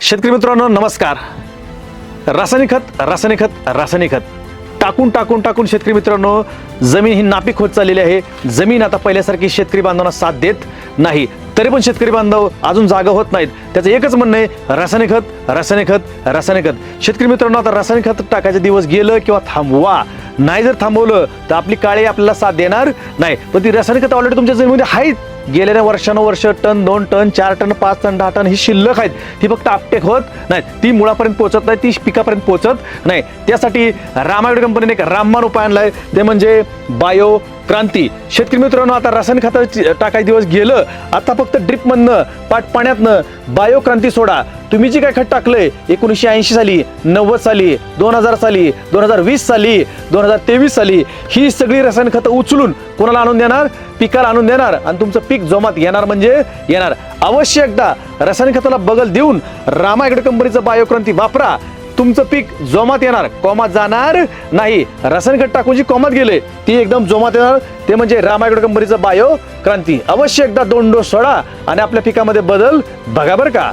शेतकरी मित्रांनो नमस्कार. रासायनिक खत टाकून शेतकरी मित्रांनो जमीन ही नापीक होत चाललेली आहे. जमीन आता पहिल्यासारखी शेतकरी बांधवांना साथ देत नाही. तरी पण शेतकरी बांधव अजून जागा होत नाहीत. त्याचं एकच म्हणणं आहे रासायनिक खत. शेतकरी मित्रांनो आता रासायनिक खत टाकायचे दिवस गेलं किंवा थांबवा. नाही जर थांबवलं तर आपली काळी आपल्याला साथ देणार नाही. पण ती रासायनिक खत ऑलरेडी तुमच्या जमिनीमध्ये आहेत. गेलेल्या वर्षानुवर्ष tonne 2 tonne 4 tonne 5 tonne 10 tonne ही शिल्लक आहेत. ती फक्त आपटेक होत नाहीत. ती मुळापर्यंत पोहोचत नाही. ती पिकापर्यंत पोहोचत नाही. त्यासाठी रामायण कंपनीने एक रामबाण उपाय आणलाय. ते म्हणजे बायो क्रांती. शेतकरी मित्रांनो आता रासायनिक खत टाकायचे दिवस गेलं. आता फक्त ड्रिप मधनं पाण्यातनं बायो क्रांती सोडा. तुम्ही जे काय खत टाकलंय 1980 साली 90 साली 2000 साली 2020 साली 2023 साली ही सगळी रासायनिक खतं उचलून कोणाला आणून देणार? पिकाला आणून देणार आणि तुमचं पीक जोमात येणार म्हणजे येणार. अवश्य एकदा रासायनिक खताला बगल देऊन रामायण कंपनीचं बायोक्रांती वापरा. तुमचं पीक जोमात येणार, कोमात जाणार नाही. रासायनिक खत टाकून जी कोमात गेले ती एकदम जोमात येणार. ते म्हणजे रामायण कंपनीचं बायो क्रांती. अवश्य एकदा 2 डोस सोडा आणि आपल्या पिकामध्ये बदल बघा बरं का.